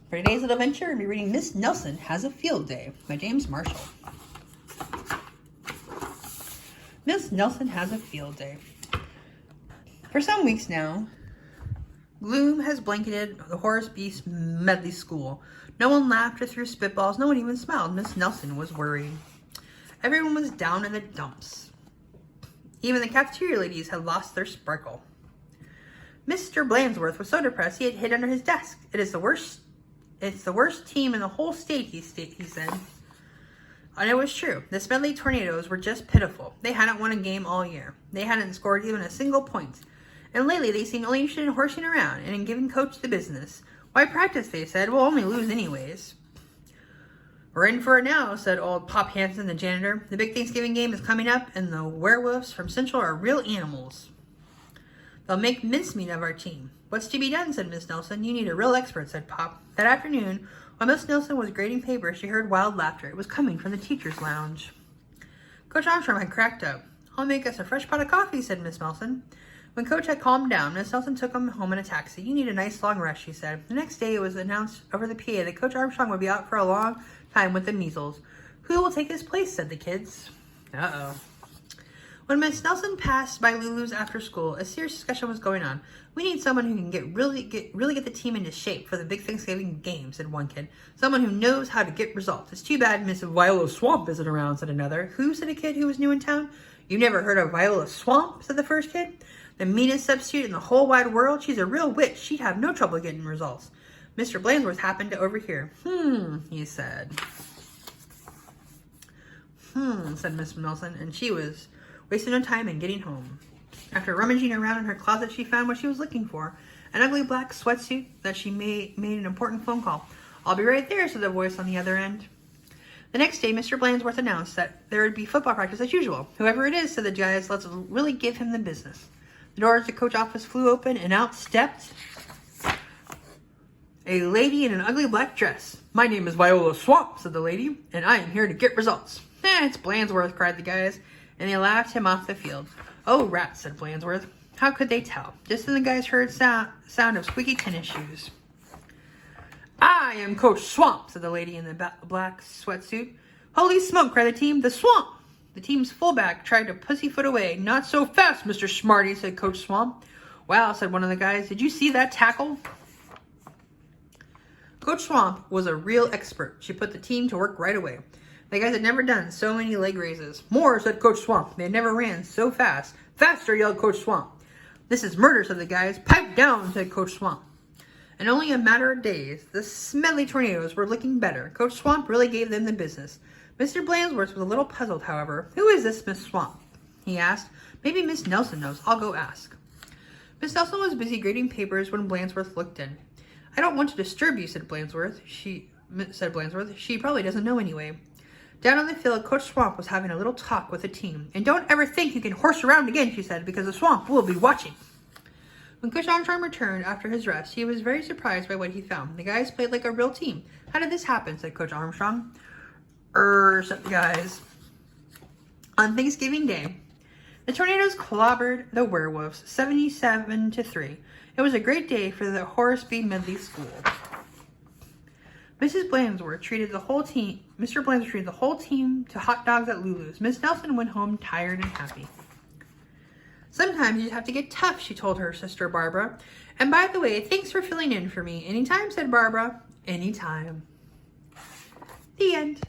For today's little adventure, we're going to be reading Miss Nelson Has a Field Day by James Marshall. Miss Nelson Has a Field Day. For some weeks now, gloom has blanketed the Horace B. Medley School. No one laughed or threw spitballs. No one even smiled. Miss Nelson was worried. Everyone was down in the dumps. Even the cafeteria ladies had lost their sparkle. Mr. Blansworth was so depressed he had hid under his desk. It's the worst team in the whole state, he said. And it was true. The Smedley Tornadoes were just pitiful. They hadn't won a game all year. They hadn't scored even a single point. And lately they seemed only interested in horsing around and in giving Coach the business. Why practice, they said. We'll only lose anyways. We're in for it now, said old Pop Hansen, the janitor. The big Thanksgiving game is coming up, and the werewolves from Central are real animals. They'll make mincemeat of our team. What's to be done, said Miss Nelson. You need a real expert, said Pop. That afternoon, while Miss Nelson was grading papers, she heard wild laughter. It was coming from the teacher's lounge. Coach Armstrong had cracked up. I'll make us a fresh pot of coffee, said Miss Nelson. When Coach had calmed down, Miss Nelson took him home in a taxi. You need a nice long rest, she said. The next day, it was announced over the PA that Coach Armstrong would be out for a long time with the measles. Who will take his place, said the kids. Uh-oh. When Miss Nelson passed by Lulu's after school, a serious discussion was going on. We need someone who can really get the team into shape for the big Thanksgiving game, said one kid. Someone who knows how to get results. It's too bad Miss Viola Swamp isn't around, said another. Who, said a kid who was new in town. You've never heard of Viola Swamp, said the first kid. The meanest substitute in the whole wide world. She's a real witch. She'd have no trouble getting results. Mr. Blansworth happened to overhear. He said. Said Miss Nelson, and she was wasting no time in getting home. After rummaging around in her closet, she found what she was looking for. An ugly black sweatsuit that she made an important phone call. I'll be right there, said the voice on the other end. The next day, Mr. Blansworth announced that there would be football practice as usual. Whoever it is, said the guys, let's really give him the business. The doors of the coach office flew open, and out stepped a lady in an ugly black dress. My name is Viola Swamp, said the lady, and I am here to get results. It's Blansworth, cried the guys, and they laughed him off the field. Oh, rats, said Blansworth. How could they tell? Just then the guys heard sound of squeaky tennis shoes. I am Coach Swamp, said the lady in the black sweatsuit. Holy smoke, cried the team. The Swamp! The team's fullback tried to pussyfoot away. Not so fast, Mr. Smarty, said Coach Swamp. Wow, said one of the guys. Did you see that tackle? Coach Swamp was a real expert. She put the team to work right away. The guys had never done so many leg raises. More, said Coach Swamp. They never ran so fast. Faster, yelled Coach Swamp. This is murder, said the guys. Pipe down, said Coach Swamp. In only a matter of days, the Smedley Tornadoes were looking better. Coach Swamp really gave them the business. Mr. Blansworth was a little puzzled, however. Who is this Miss Swamp? He asked. Maybe Miss Nelson knows. I'll go ask. Miss Nelson was busy grading papers when Blansworth looked in. I don't want to disturb you, said Blansworth. She probably doesn't know anyway. Down on the field, Coach Swamp was having a little talk with the team. And don't ever think you can horse around again, she said, because the Swamp will be watching. When Coach Armstrong returned after his rest, he was very surprised by what he found. The guys played like a real team. How did this happen, said Coach Armstrong. Said the guys. On Thanksgiving Day, the Tornadoes clobbered the Werewolves 77-3. It was a great day for the Horace B. Medley School. Mr. Blansworth treated the whole team to hot dogs at Lulu's. Miss Nelson went home tired and happy. Sometimes you just have to get tough, she told her sister Barbara. And by the way, thanks for filling in for me. Anytime, said Barbara. Anytime. The end.